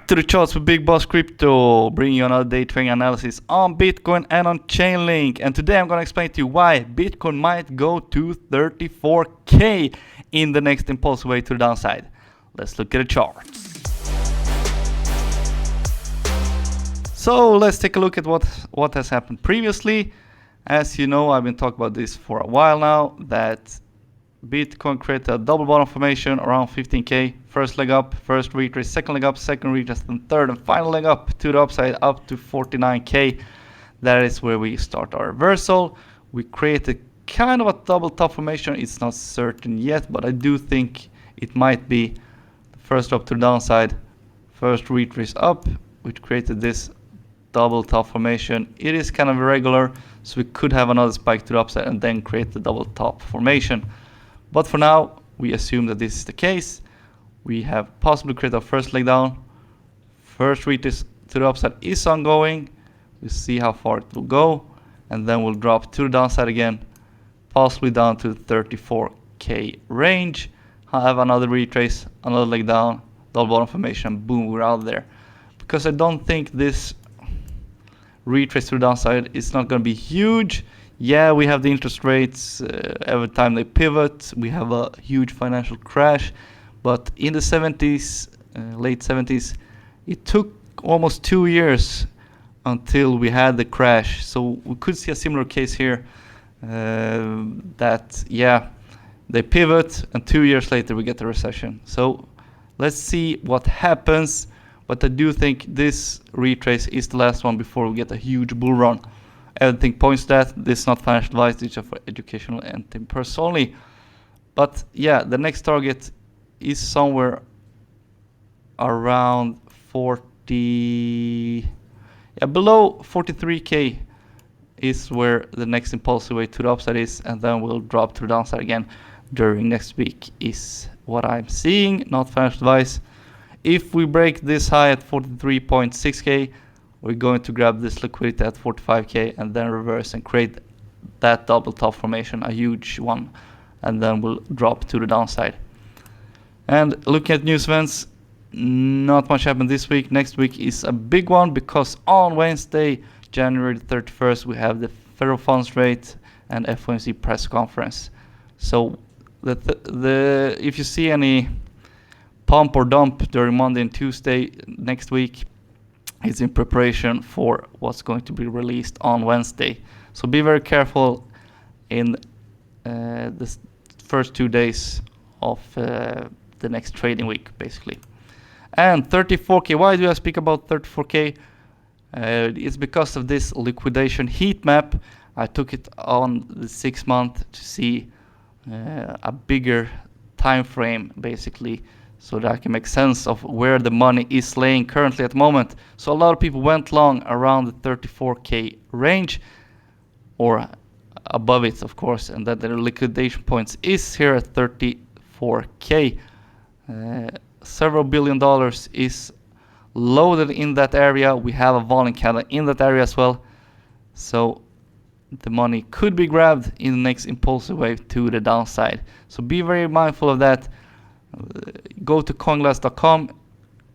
Back to the charts with Big Boss Crypto, bringing you another day trading analysis on Bitcoin and on Chainlink. And today I'm going to explain to you why Bitcoin might go to 34k in the next impulse way to the downside. Let's look at the charts. So let's take a look at what has happened previously. As you know, I've been talking about this for a while now, that Bitcoin created a double bottom formation around 15k. First leg up, first retrace, second leg up, second retrace, and third and final leg up to the upside up to 49k. That is where we start our reversal. We created kind of a double top formation. It's not certain yet, but I do think it might be first up to the downside, first retrace up, which created this double top formation. It is kind of irregular, so we could have another spike to the upside and then create the double top formation. But for now, we assume that this is the case. We have possibly created our first leg down. First retrace to the upside is ongoing. We'll see how far it will go. And then we'll drop to the downside again, possibly down to the 34k range. I'll have another retrace, another leg down, double bottom formation, boom, we're out there. Because I don't think this retrace to the downside is not going to be huge. Yeah, we have the interest rates every time they pivot. We have a huge financial crash. But in the 70s, late 70s, it took almost 2 years until we had the crash. So we could see a similar case here that, yeah, they pivot and 2 years later we get the recession. So let's see what happens. But I do think this retrace is the last one before we get a huge bull run. Everything points to that. This is not financial advice, this is for educational and purpose only. But yeah, the next target is somewhere around 40, below 43k is where the next impulsive way to the upside is, and then we'll drop to the downside again during next week is what I'm seeing, not financial advice. If we break this high at 43.6k, we're going to grab this liquidity at 45k and then reverse and create that double top formation, a huge one, and then we'll drop to the downside. And looking at news events, not much happened this week. Next week is a big one because on Wednesday, January 31st, we have the federal funds rate and FOMC press conference. So if you see any pump or dump during Monday and Tuesday next week, it's in preparation for what's going to be released on Wednesday. So be very careful in the first 2 days of the next trading week, basically. And 34k, why do I speak about 34k? It's because of this liquidation heat map. I took it on the 6 month to see a bigger time frame, basically, so that I can make sense of where the money is laying currently at the moment. So a lot of people went long around the 34k range or above it, of course, and that their liquidation points is here at 34k. Several $billion is loaded in that area. We have a volume candle in that area as well. So the money could be grabbed in the next impulsive wave to the downside. So be very mindful of that. Go to coinglass.com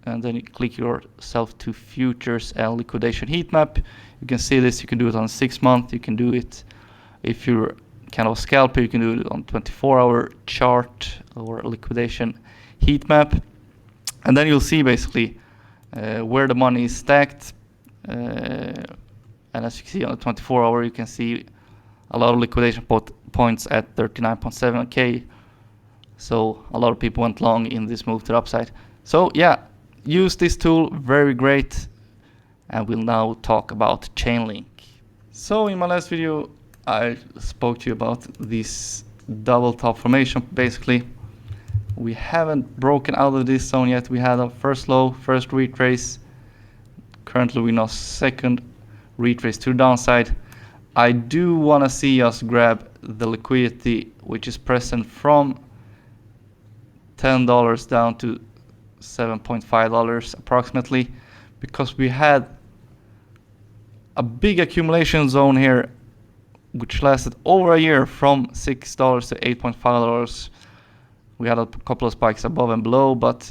and then you click yourself to futures and liquidation heat map. You can see this. You can do it on 6 month. You can do it if you're kind of a scalper. You can do it on 24-hour chart or liquidation heat map, and then you'll see basically where the money is stacked. And as you can see on the 24-hour, you can see a lot of liquidation points at 39.7k. So a lot of people went long in this move to the upside. So yeah, use this tool, very great. And we'll now talk about Chainlink. So in my last video, I spoke to you about this double top formation. Basically, we haven't broken out of this zone yet. We had a first low, first retrace. Currently, we're now second retrace to the downside. I do want to see us grab the liquidity, which is present from $10 down to $7.5 approximately, because we had a big accumulation zone here which lasted over a year from $6 to $8.5. We had a couple of spikes above and below, but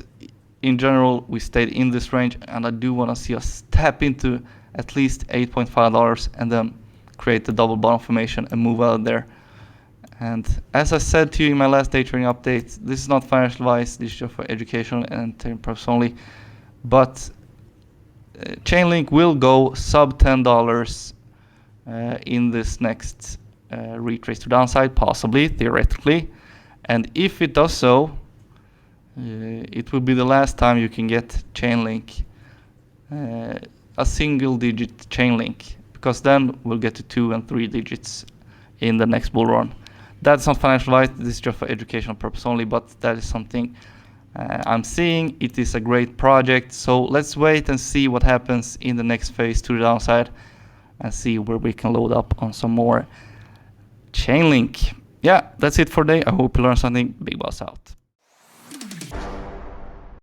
in general, we stayed in this range, and I do want to see us tap into at least $8.5 and then create the double bottom formation and move out there. And as I said to you in my last day trading update, this is not financial advice, this is just for educational and trading purposes only. But Chainlink will go sub $10 in this next retrace to downside, possibly, theoretically. And if it does so, it will be the last time you can get Chainlink, a single digit Chainlink, because then we'll get to 2 and 3 digits in the next bull run. That's not financial advice, this is just for educational purpose only, but that is something I'm seeing. It is a great project, so let's wait and see what happens in the next phase to the downside and see where we can load up on some more Chainlink. Yeah, that's it for today. I hope you learned something. Big Boss out.